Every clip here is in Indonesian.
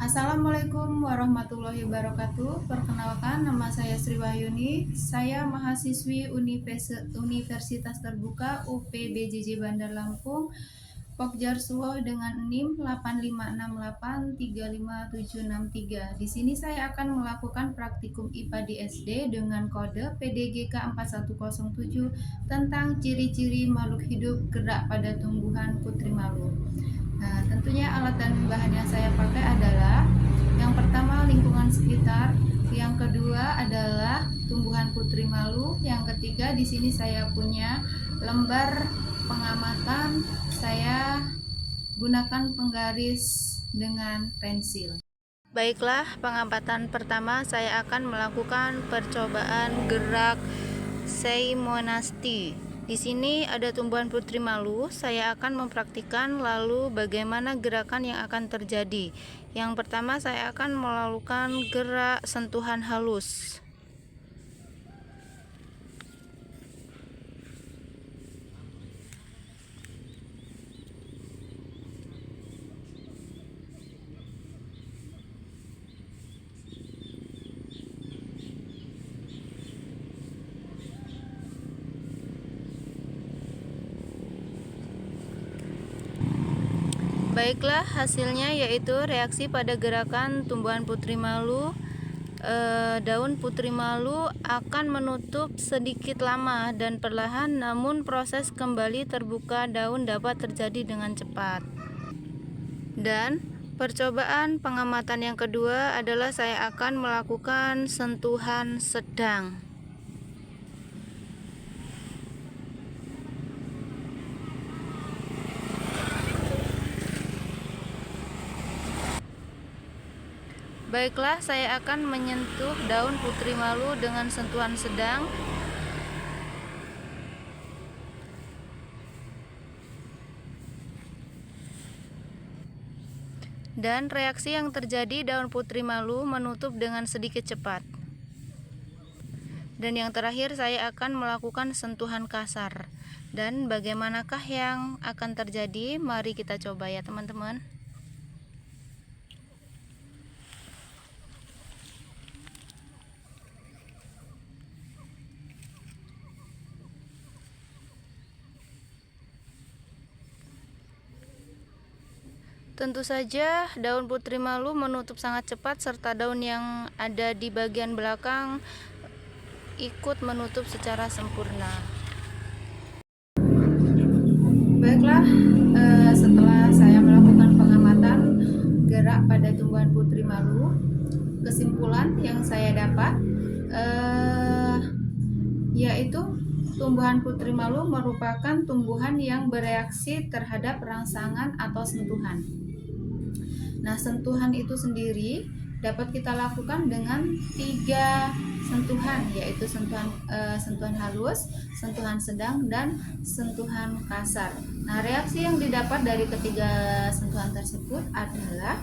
Assalamualaikum warahmatullahi wabarakatuh. Perkenalkan, nama saya Sri Wahyuni. Saya mahasiswi Universitas Terbuka UPBJJ Bandar Lampung, Pokjarsuwo dengan NIM 856835763. Di sini saya akan melakukan praktikum IPA di SD dengan kode PDGK 4107 tentang ciri-ciri makhluk hidup gerak pada tumbuhan putri malu. Nah, tentunya alat dan bahan yang saya pakai adalah yang pertama lingkungan sekitar, yang kedua adalah tumbuhan putri malu, yang ketiga di sini saya punya lembar pengamatan, saya gunakan penggaris dengan pensil. Baiklah, pengamatan pertama saya akan melakukan percobaan gerak Seimonasti. Di sini ada tumbuhan putri malu. Saya akan mempraktikkan lalu bagaimana gerakan yang akan terjadi. Yang pertama saya akan melakukan gerak sentuhan halus. Baiklah, hasilnya yaitu reaksi pada gerakan tumbuhan putri malu. Daun putri malu akan menutup sedikit lama dan perlahan, namun proses kembali terbuka daun dapat terjadi dengan cepat. Dan percobaan pengamatan yang kedua adalah saya akan melakukan sentuhan sedang. Baiklah, saya akan menyentuh daun putri malu dengan sentuhan sedang. Dan reaksi yang terjadi, daun putri malu menutup dengan sedikit cepat. Dan yang terakhir saya akan melakukan sentuhan kasar. Dan bagaimanakah yang akan terjadi? Mari kita coba ya teman-teman. Tentu saja daun putri malu menutup sangat cepat serta daun yang ada di bagian belakang ikut menutup secara sempurna. Baiklah, setelah saya melakukan pengamatan gerak pada tumbuhan putri malu, kesimpulan yang saya dapat yaitu tumbuhan putri malu merupakan tumbuhan yang bereaksi terhadap rangsangan atau sentuhan. Nah, sentuhan itu sendiri dapat kita lakukan dengan 3 sentuhan, yaitu sentuhan halus, sentuhan sedang, dan sentuhan kasar. Nah, reaksi yang didapat dari ketiga sentuhan tersebut adalah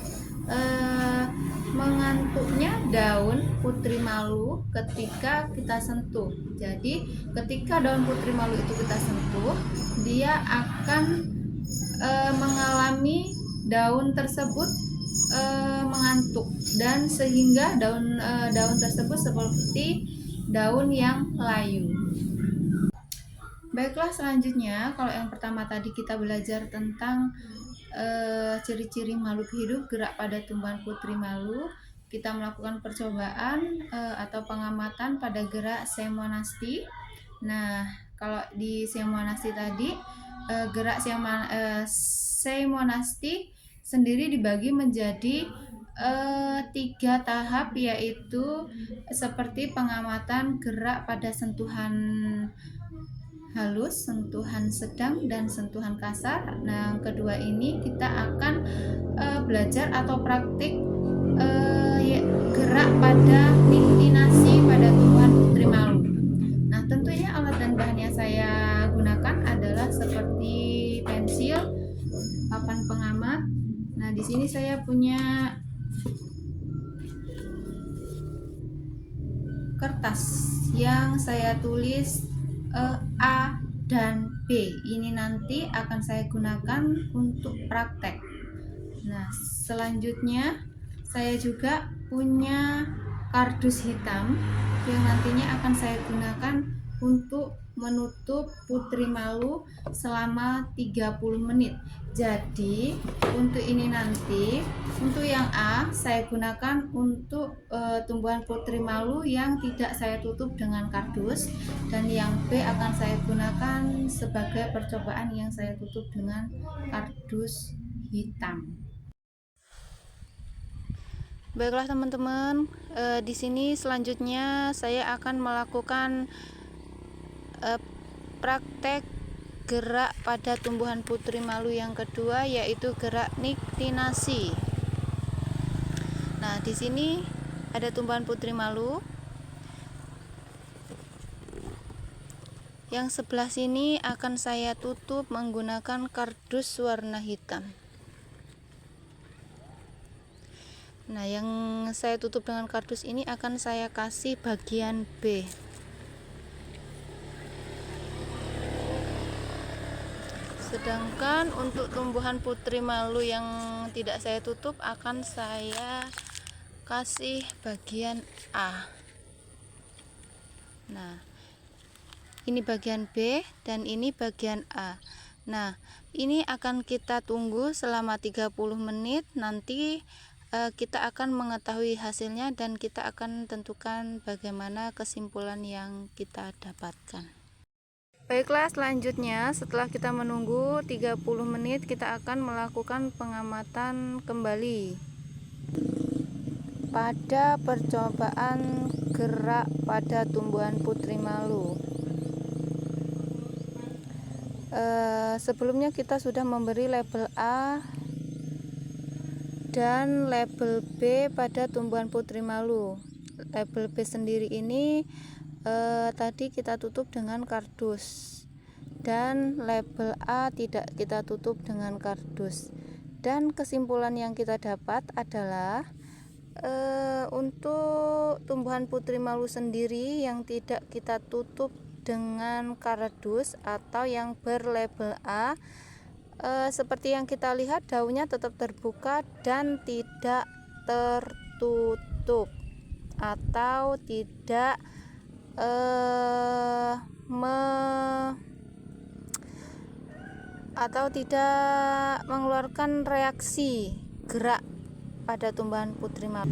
mengantuknya daun putri malu ketika kita sentuh. Jadi, ketika daun putri malu itu kita sentuh, dia akan mengalami daun tersebut mengantuk, dan sehingga daun tersebut seperti daun yang layu. Baiklah, selanjutnya kalau yang pertama tadi kita belajar tentang ciri-ciri makhluk hidup gerak pada tumbuhan putri malu, kita melakukan percobaan atau pengamatan pada gerak Seimonasti. Nah, kalau di Seimonasti tadi gerak Seimonasti sendiri dibagi menjadi 3 tahap, yaitu seperti pengamatan gerak pada sentuhan halus, sentuhan sedang, dan sentuhan kasar. Nah, yang kedua ini kita akan belajar atau praktik gerak pada niktinasi pada tumbuhan putri malu. Nah, tentunya alat dan bahan yang saya gunakan adalah seperti pensil, papan pengamat. Nah, di sini saya punya kertas yang saya tulis A dan B. Ini nanti akan saya gunakan untuk praktek. Nah, selanjutnya saya juga punya kardus hitam yang nantinya akan saya gunakan untuk menutup putri malu selama 30 menit. Jadi untuk ini nanti, untuk yang A saya gunakan untuk tumbuhan putri malu yang tidak saya tutup dengan kardus, dan yang B akan saya gunakan sebagai percobaan yang saya tutup dengan kardus hitam. Baiklah teman-teman, di sini selanjutnya saya akan melakukan praktek gerak pada tumbuhan putri malu yang kedua, yaitu gerak niktinasi. Nah, di sini ada tumbuhan putri malu. Yang sebelah sini akan saya tutup menggunakan kardus warna hitam. Nah, yang saya tutup dengan kardus ini akan saya kasih bagian B. Sedangkan untuk tumbuhan putri malu yang tidak saya tutup akan saya kasih bagian A. Nah, ini bagian B dan ini bagian A. Nah, ini akan kita tunggu selama 30 menit. Nanti kita akan mengetahui hasilnya dan kita akan tentukan bagaimana kesimpulan yang kita dapatkan. Baiklah, selanjutnya setelah kita menunggu 30 menit, kita akan melakukan pengamatan kembali pada percobaan gerak pada tumbuhan putri malu. Sebelumnya kita sudah memberi label A dan label B pada tumbuhan putri malu. Label B sendiri ini tadi kita tutup dengan kardus, dan label A tidak kita tutup dengan kardus. Dan kesimpulan yang kita dapat adalah untuk tumbuhan putri malu sendiri yang tidak kita tutup dengan kardus atau yang berlabel A, seperti yang kita lihat, daunnya tetap terbuka dan tidak tertutup atau tidak mengeluarkan reaksi gerak pada tumbuhan putri malu.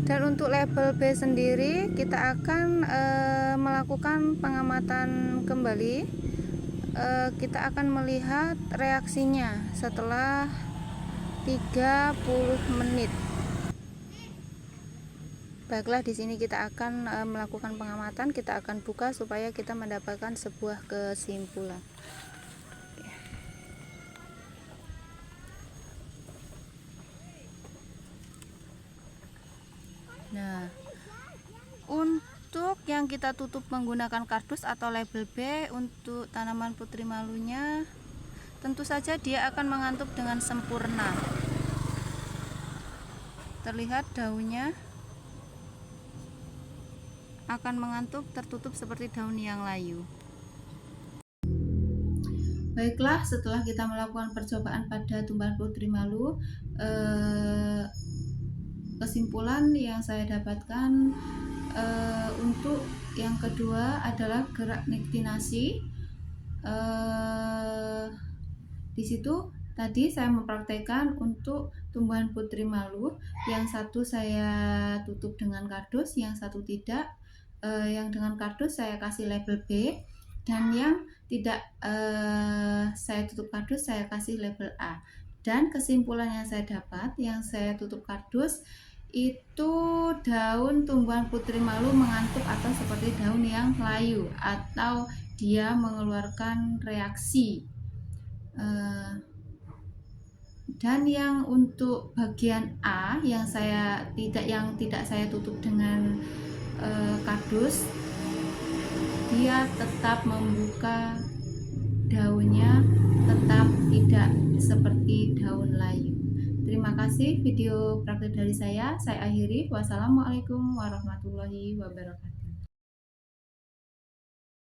Dan untuk label B sendiri kita akan melakukan pengamatan kembali. Kita akan melihat reaksinya setelah 30 menit. Baiklah, di sini kita akan melakukan pengamatan. Kita akan buka supaya kita mendapatkan sebuah kesimpulan. Nah, untuk yang kita tutup menggunakan kardus atau label B untuk tanaman putri malunya, tentu saja dia akan mengantuk dengan sempurna. Terlihat daunnya akan mengantuk tertutup seperti daun yang layu. Baiklah, setelah kita melakukan percobaan pada tumbuhan putri malu, kesimpulan yang saya dapatkan untuk yang kedua adalah gerak niktinasi. Di situ tadi saya mempraktekkan untuk tumbuhan putri malu, yang satu saya tutup dengan kardus, yang satu tidak. Yang dengan kardus saya kasih label B, dan yang tidak saya tutup kardus saya kasih label A. Dan kesimpulan yang saya dapat, yang saya tutup kardus itu daun tumbuhan putri malu mengantuk atau seperti daun yang layu, atau dia mengeluarkan reaksi. Dan yang untuk bagian A yang tidak saya tutup dengan kardus, dia tetap membuka daunnya, tetap tidak seperti daun layu. Terima kasih, video praktek dari saya akhiri. Wassalamualaikum warahmatullahi wabarakatuh.